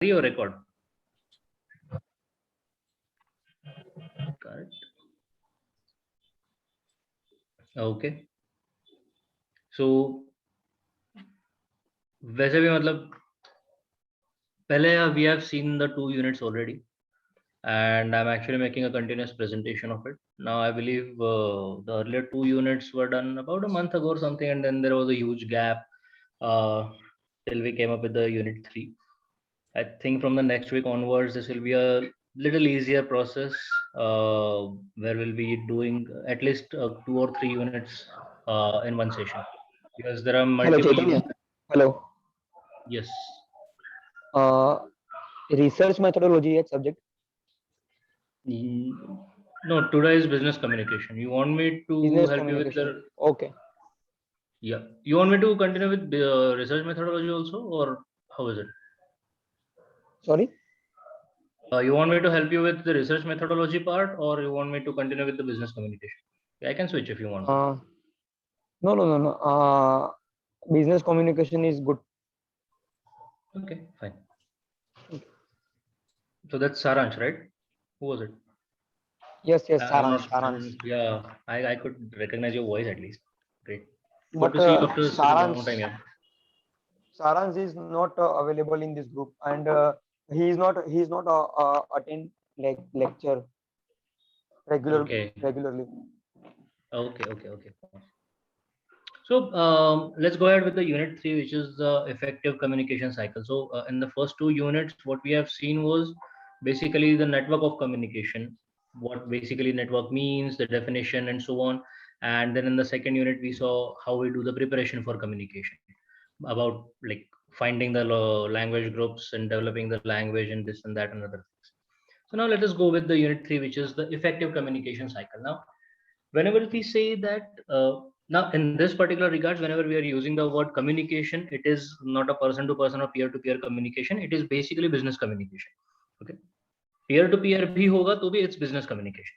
Your record. Correct. Okay. So वैसे भी मतलब पहले we have seen the 2 units already, and I'm actually making a continuous presentation of it. Now I believe the earlier 2 units were done about a month ago or something, and then there was a huge gap till we came up with the unit 3. I think from the next week onwards, this will be a little easier process where we'll be doing at least 2 or 3 units in one session, because there are Hello, multiple Chaitanya. units. Hello. Yes. Uh, Research methodology at subject. No, today is business communication. You want me to Business help you with communication. the, Okay. yeah. You want me to continue with research methodology also, or how is it? Sorry. You want me to help you with the research methodology part, or you want me to continue with the business communication? Yeah, I can switch if you want to. No. Business communication is good. Okay, fine. So that's Saransh, right? Who was it? Yes, I'm not. Saransh. Yeah, I could recognize your voice at least. Great. Good But to see you after such a long Saransh, time. Yeah. Saransh is not available in this group, and he is not attend like lecture Okay. regularly. Okay. So let's go ahead with the unit 3, which is the effective communication cycle. So in the first 2 units, what we have seen was basically the network of communication, what basically network means, the definition, and so on. And then in the second unit, we saw how we do the preparation for communication, about like finding the language groups and developing the language and this and that and other things. So now let us go with the unit 3, which is the effective communication cycle. Now, whenever we say that now in this particular regards, whenever we are using the word communication, it is not a person to person or peer to peer communication. It is basically business communication. Okay, peer to peer bhi hoga to bhi it's business communication.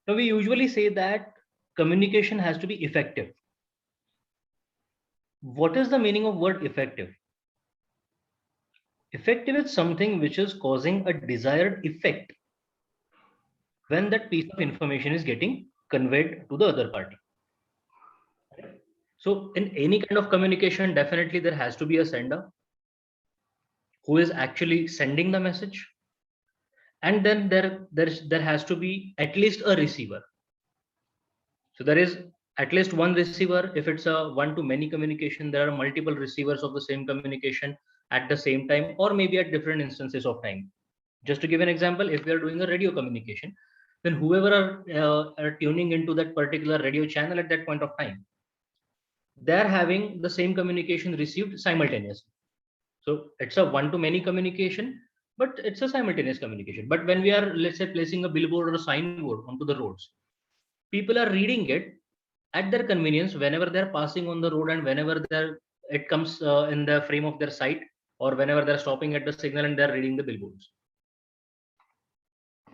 Now we usually say that communication has to be effective. What is the meaning of word effective? Effective is something which is causing a desired effect when that piece of information is getting conveyed to the other party. So in any kind of communication, definitely there has to be a sender who is actually sending the message, and then there has to be at least a receiver. So there is at least one receiver. If it's a one to many communication, there are multiple receivers of the same communication at the same time, or maybe at different instances of time. Just to give an example, if we are doing a radio communication, then whoever are tuning into that particular radio channel at that point of time, they're having the same communication received simultaneously. So it's a one to many communication, but it's a simultaneous communication. But when we are, let's say, placing a billboard or a signboard onto the roads, people are reading it at their convenience whenever they're passing on the road, and whenever it comes in the frame of their sight, or whenever they're stopping at the signal and they're reading the billboards.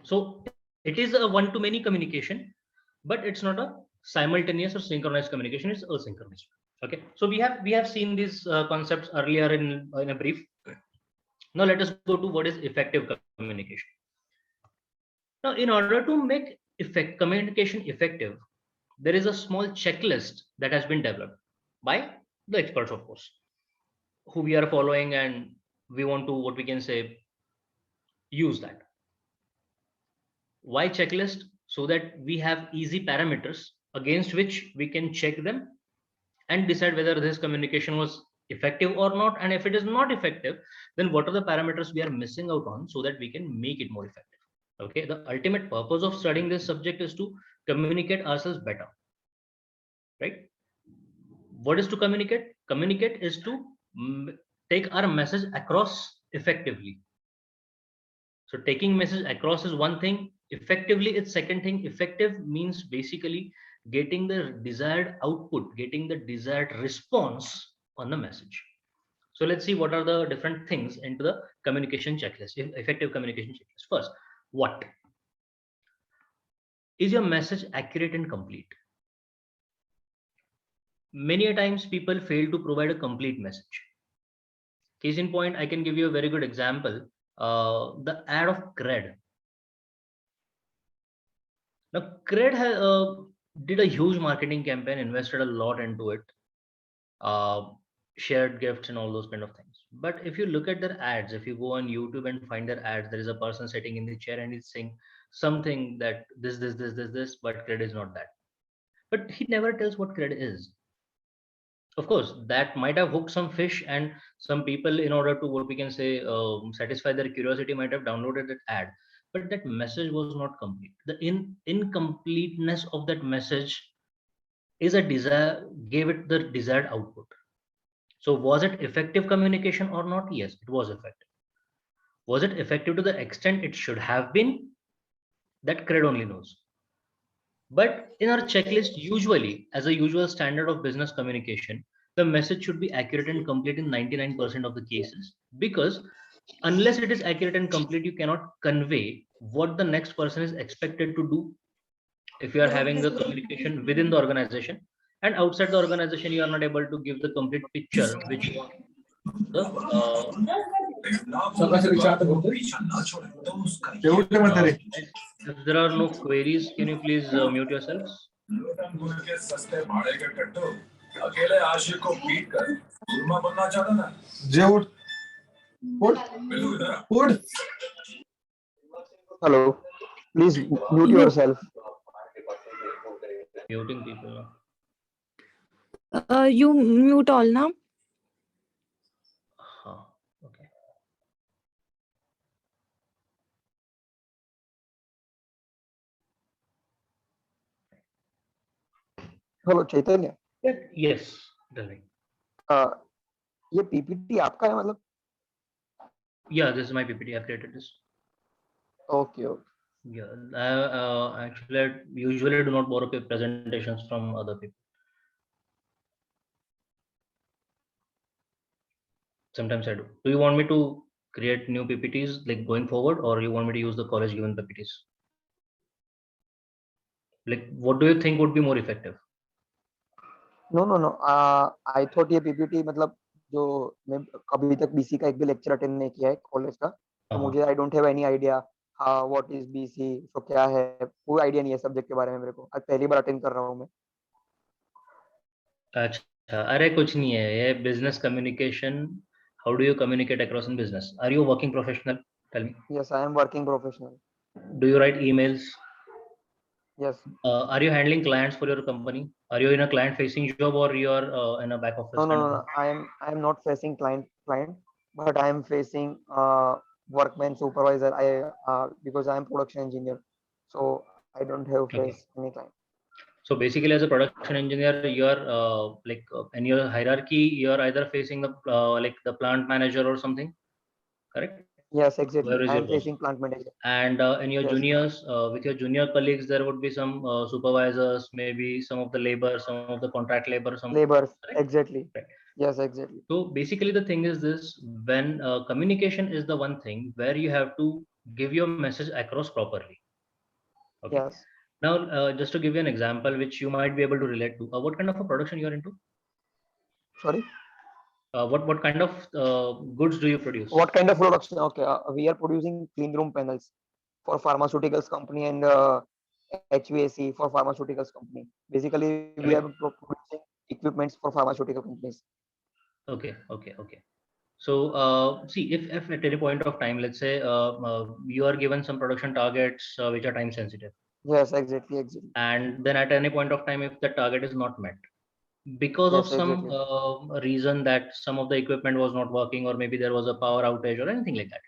So it is a one to many communication, but it's not a simultaneous or synchronized communication. It's asynchronous. Okay. So we have seen these concepts earlier in a brief. Now let us go to what is effective communication. Now, in order to make communication effective, there is a small checklist that has been developed by the experts, of course, who we are following, and we want to, what we can say, use that. Why checklist? So that we have easy parameters against which we can check them and decide whether this communication was effective or not. And if it is not effective, then what are the parameters we are missing out on so that we can make it more effective. Okay, the ultimate purpose of studying this subject is to communicate ourselves better, right? What is to communicate? Communicate is to take our message across effectively. So taking message across is one thing, effectively it's second thing. Effective means basically getting the desired output, getting the desired response on the message. So let's see what are the different things into the communication checklist, effective communication checklist. First, what is your message accurate and complete? Many a times people fail to provide a complete message. Case in point, I can give you a very good example. The ad of Cred. Now Cred did a huge marketing campaign, invested a lot into it, shared gifts and all those kind of things. But if you look at their ads, if you go on YouTube and find their ads, there is a person sitting in the chair and he's saying something that this, but Cred is not that. But he never tells what Cred is. Of course, that might have hooked some fish, and some people, in order to, what we can say, satisfy their curiosity, might have downloaded that ad. But that message was not complete. The incompleteness of that message is a desire, gave it the desired output. So was it effective communication or not? Yes, it was effective. Was it effective to the extent it should have been? That Cred only knows. But in our checklist, usually, as a usual standard of business communication, the message should be accurate and complete in 99% of the cases, because unless it is accurate and complete, you cannot convey what the next person is expected to do. If you are having the communication within the organization, and outside the organization, you are not able to give the complete picture which you want the if there are no queries, can you please mute yourselves? Hello, please mute yourself. Muting people now. You mute all now. Okay. Hello Chaitanya, Yes, darling. ये PPT आपका है मतलब? Yeah, this is my PPT. I've created this. Okay, okay. Yeah, actually, I usually do not borrow presentations from other people. Sometimes I do. Do you want me to create new PPTs like going forward, or you want me to use the college given PPTs? Like, what do you think would be more effective? No, no, no. I thought ये PPT मतलब जो मैं अभी तक BC का एक भी lecture attend नहीं किया है कॉलेज का, तो मुझे I don't have any idea what is BC, तो क्या है, कोई आइडिया नहीं है सब्जेक्ट के बारे में मेरे को। आज पहली बार अटेंड कर रहा हूँ मैं। अच्छा, अरे कुछ नहीं है ये business communication. How do you communicate across in business? Are you working professional? Tell me. Yes, I am working professional. Do you write emails? Yes. Are you handling clients for your company? Are you in a client facing job, or you are in a back office? No. I am not facing client, but I am facing workman supervisor. Because I am production engineer, so I don't have face any client. So basically, as a production engineer, you are in your hierarchy, you are either facing the like the plant manager or something, correct? Yes, exactly. Where is I your am boss? facing plant manager. And in your Yes. juniors, with your junior colleagues, there would be some supervisors, maybe some of the labor, some of the contract labor, some Labors, correct? exactly. Right. Yes, exactly. So basically, the thing is this: when communication is the one thing where you have to give your message across properly. Okay. Yes. Now, just to give you an example, which you might be able to relate to, what kind of a production you are into? Sorry. What kind of goods do you produce? What kind of production? Okay, we are producing clean room panels for pharmaceuticals company and HVAC for pharmaceuticals company. Basically, we are producing equipments for pharmaceutical companies. Okay. So see, if at any point of time, let's say you are given some production targets which are time sensitive. Yes, exactly. And then at any point of time, if the target is not met because of some reason that some of the equipment was not working, or maybe there was a power outage or anything like that.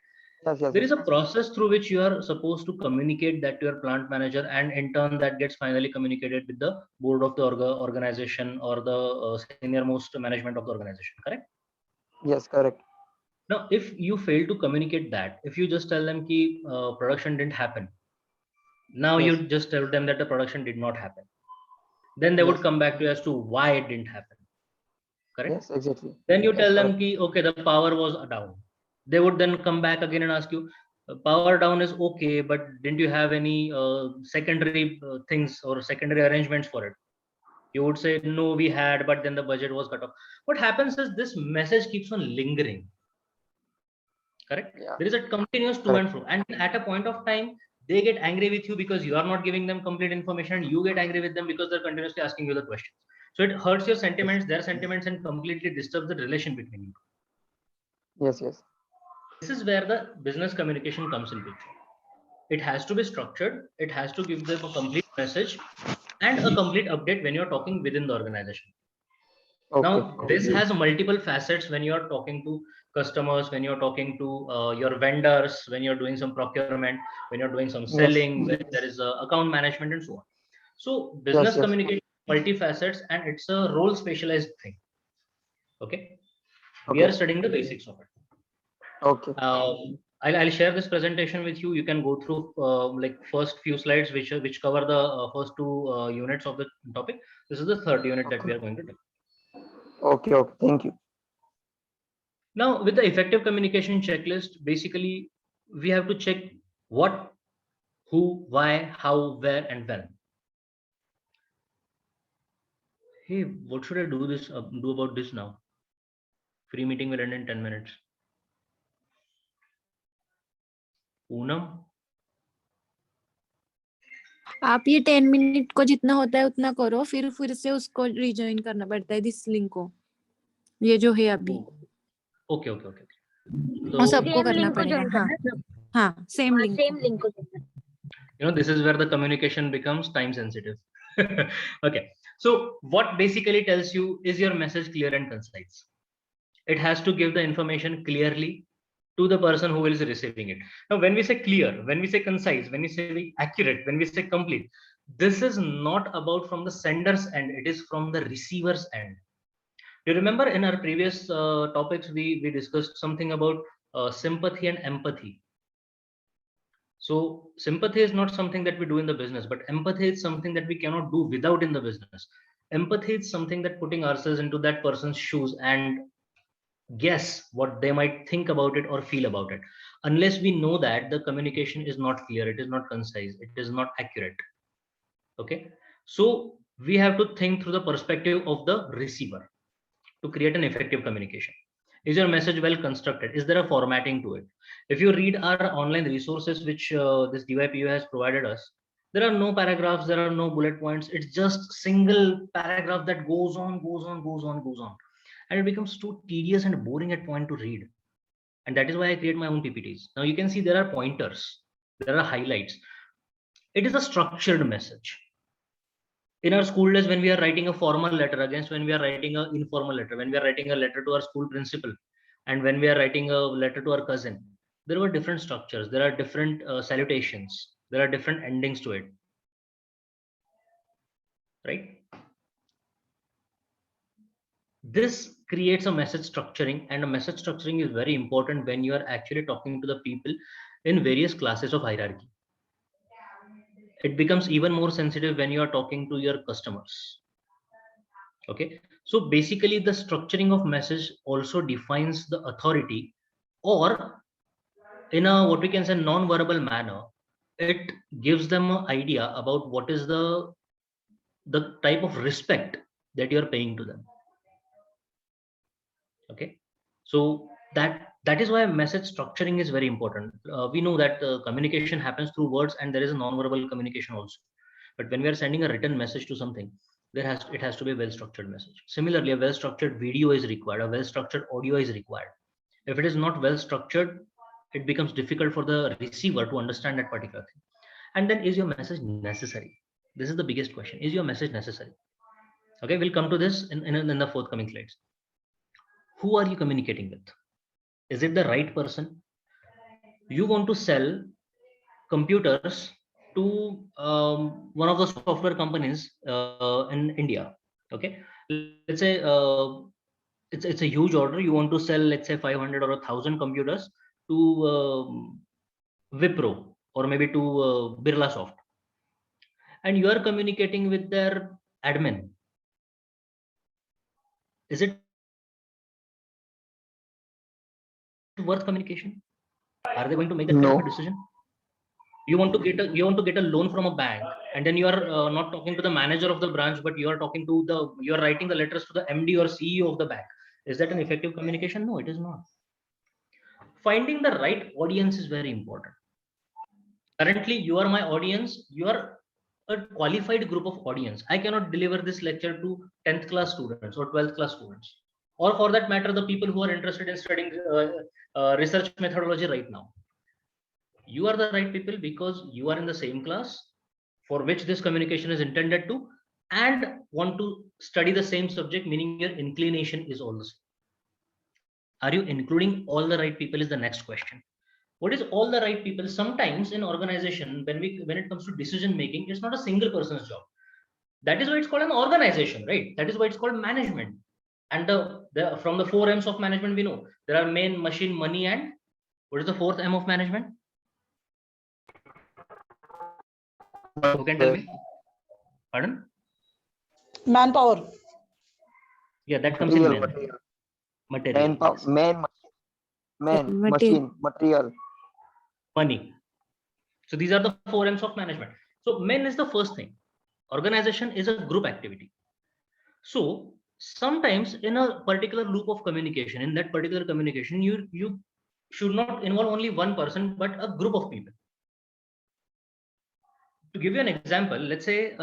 Yes. There is a process through which you are supposed to communicate that to your plant manager, and in turn that gets finally communicated with the board of the organization or the senior most management of the organization, correct? Yes, correct. Now, if you fail to communicate that, if you just tell them ki production didn't happen, now Yes. you just tell them that the production did not happen, then they would come back to you as to why it didn't happen, correct? Yes, exactly. Then you Yes, tell them correct. ki okay, the power was down. They would then come back again and ask you, power down is okay, but didn't you have any secondary things or secondary arrangements for it? You would say no, we had, but then the budget was cut off. What happens is this message keeps on lingering. Correct? Yeah. There is a continuous to and fro, and at a point of time, they get angry with you because you are not giving them complete information, and you get angry with them because they're continuously asking you the questions. So it hurts your sentiments, their sentiments, and completely disturbs the relation between you. Yes, yes. This is where the business communication comes in picture. It has to be structured. It has to give them a complete message and a complete update when you're talking within the organization. Okay. Now, this has multiple facets when you're talking to customers, when you're talking to your vendors, when you're doing some procurement, when you're doing some Yes. selling, when there is account management and so on. So Yes, business yes. communication, multifacets, and it's a role specialized thing. Okay. We Okay. are studying the basics of it. Okay. I'll share this presentation with you. You can go through like first few slides, which cover the first two units of the topic. This is the third unit that we are going to do. Okay. Okay. Thank you. Now, with the effective communication checklist, basically, we have to check what, who, why, how, where, and when. Hey, what should I do about this now? Free meeting will end in 10 minutes. Poonam? आप ये 10 minute को जितना होता है उतना करो, फिर से उसको रिजॉइन करना पड़ता है दिस लिंक को, ये जो है अभी। Okay okay okay. तो सबको करना पड़ेगा। हाँ, सेम लिंक को। You know, this is where the communication becomes time sensitive. Okay, so what basically tells you, is your message clear and concise? It has to give the information clearly to the person who is receiving it. Now, when we say clear, when we say concise, when we say accurate, when we say complete, this is not about from the sender's end, it is from the receiver's end. You remember in our previous topics, we discussed something about sympathy and empathy. So sympathy is not something that we do in the business, but empathy is something that we cannot do without in the business. Empathy is something that putting ourselves into that person's shoes and guess what they might think about it or feel about it. Unless we know that, the communication is not clear, it is not concise, it is not accurate. Okay, so we have to think through the perspective of the receiver to create an effective communication. Is your message well constructed? Is there a formatting to it? If you read our online resources, which this DYPU has provided us, there are no paragraphs, there are no bullet points. It's just single paragraph that goes on, goes on, goes on, goes on. And it becomes too tedious and boring at point to read. And that is why I create my own PPTs. Now you can see there are pointers, there are highlights. It is a structured message. In our school days, when we are writing a formal letter against when we are writing an informal letter, when we are writing a letter to our school principal, and when we are writing a letter to our cousin, there were different structures, there are different salutations, there are different endings to it, right? This creates a message structuring, and a message structuring is very important when you are actually talking to the people in various classes of hierarchy. It becomes even more sensitive when you are talking to your customers. Okay, so basically the structuring of message also defines the authority, or in a what we can say non-verbal manner, it gives them an idea about what is the type of respect that you're paying to them. Okay, so that is why message structuring is very important. We know that communication happens through words, and there is a non-verbal communication also. But when we are sending a written message to something, it has to be a well-structured message. Similarly, a well-structured video is required, a well-structured audio is required. If it is not well-structured, it becomes difficult for the receiver to understand that particular thing. And then, is your message necessary? This is the biggest question. Is your message necessary? Okay, we'll come to this in the forthcoming slides. Who are you communicating with? Is it the right person? You want to sell computers to one of the software companies in India. Okay, let's say it's a huge order. You want to sell, let's say, 500 or 1,000 computers to Wipro or maybe to Birlasoft, and you are communicating with their admin. Is it worth communication? Are they going to make that kind of a decision? You want to get a loan from a bank, and then you are not talking to the manager of the branch, but you are talking to you are writing the letters to the MD or CEO of the bank. Is that an effective communication? No, it is not. finding the right audience is very important. Currently, you are my audience. You are a qualified group of audience. I cannot deliver this lecture to 10th class students or 12th class students, or for that matter, the people who are interested in studying research methodology right now. You are the right people because you are in the same class for which this communication is intended to, and want to study the same subject, meaning your inclination is all the same. Are you including all the right people is the next question. What is all the right people? Sometimes in organization, when it comes to decision making, it's not a single person's job. That is why it's called an organization, right? That is why it's called management. And from the 4 M's of management, we know there are main, machine, money, and what is the 4th M of management? Who can tell me? Pardon? Manpower. Yeah, that comes in Material, main. material. Material. Manpower, man, machine, material. Money. So these are the 4 M's of management. So men is the first thing. Organization is a group activity. So sometimes in a particular loop of communication, in that particular communication, you should not involve only one person, but a group of people. To give you an example, let's say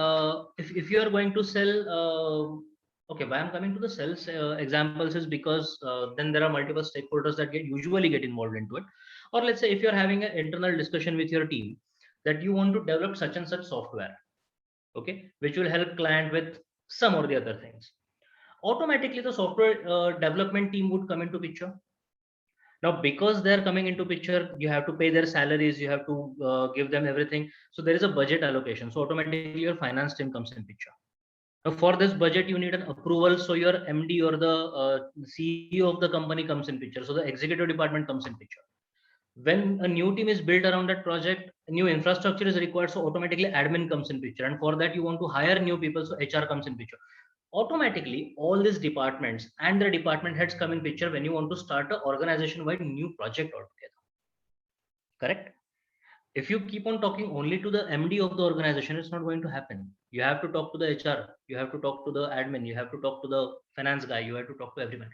if you are going to sell, okay, why I'm coming to the sales examples is because then there are multiple stakeholders that usually get involved into it. Or let's say if you're having an internal discussion with your team that you want to develop such and such software, okay, which will help client with some or the other things. Automatically, the software development team would come into picture. Now, because they're coming into picture, you have to pay their salaries, you have to give them everything. So there is a budget allocation. So automatically, your finance team comes in picture. Now, for this budget, you need an approval. So your MD or the CEO of the company comes in picture. So the executive department comes in picture. When a new team is built around that project, new infrastructure is required. So automatically admin comes in picture. And for that, you want to hire new people. So HR comes in picture. Automatically, all these departments and their department heads come in picture when you want to start an organization-wide new project altogether. Correct? If you keep on talking only to the MD of the organization, it's not going to happen. You have to talk to the HR, you have to talk to the admin, you have to talk to the finance guy, you have to talk to everyone.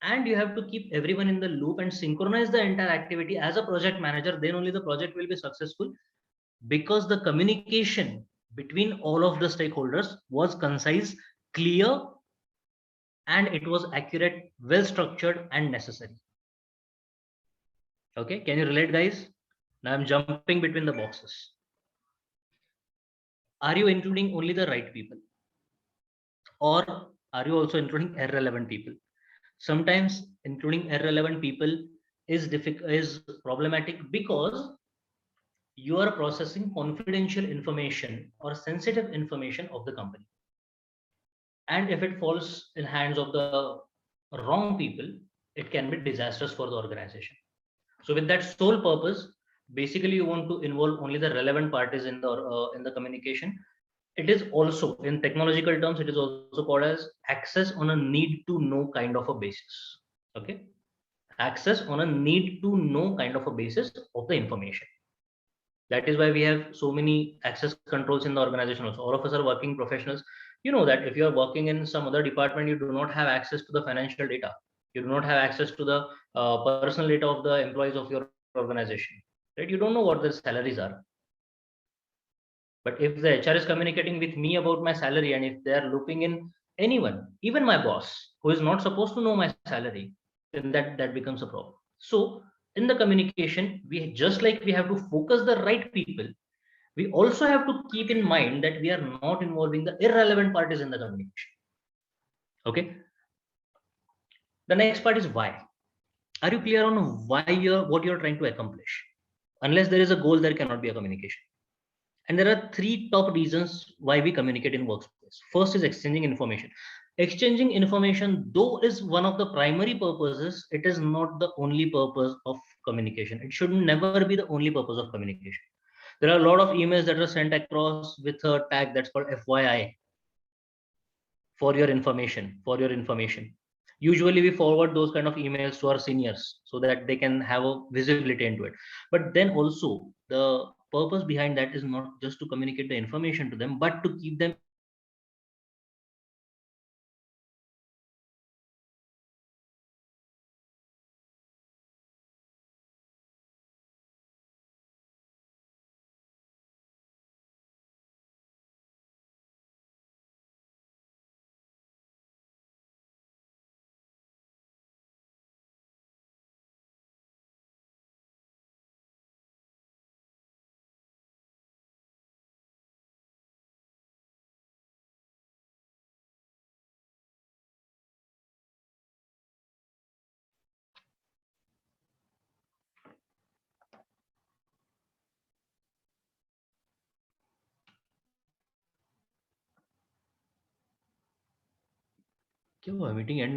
And you have to keep everyone in the loop and synchronize the entire activity as a project manager. Then only the project will be successful, because the communication between all of the stakeholders was concise, clear, and it was accurate, well structured, and necessary. Okay, can you relate, guys? Now I'm jumping between the boxes. Are you including only the right people, or are you also including irrelevant people? Sometimes including irrelevant people is problematic because you are processing confidential information or sensitive information of the company, and if it falls in hands of the wrong people, it can be disastrous for the organization. So with that sole purpose, basically you want to involve only the relevant parties in the communication. It is also, in technological terms, it is also called as access on a need to know kind of a basis. Okay, access on a need to know kind of a basis of the information. That is why we have so many access controls in the organization. Also, all of us are working professionals. You know that if you are working in some other department, you do not have access to the financial data. You do not have access to the personal data of the employees of your organization, right? You don't know what their salaries are. But if the HR is communicating with me about my salary, and if they are looping in anyone, even my boss, who is not supposed to know my salary, then that becomes a problem. So in the communication, we just like we have to focus the right people, we also have to keep in mind that we are not involving the irrelevant parties in the communication. Okay. The next part is why. Are you clear on why what you're trying to accomplish? Unless there is a goal, there cannot be a communication. And there are 3 top reasons why we communicate in workspace. First is exchanging information. Exchanging information, though, is one of the primary purposes, it is not the only purpose of communication. It should never be the only purpose of communication. There are a lot of emails that are sent across with a tag that's called FYI, for your information, for your information. Usually we forward those kind of emails to our seniors so that they can have a visibility into it. But then also the purpose behind that is not just to communicate the information to them, but to keep them क्या हुआ meeting and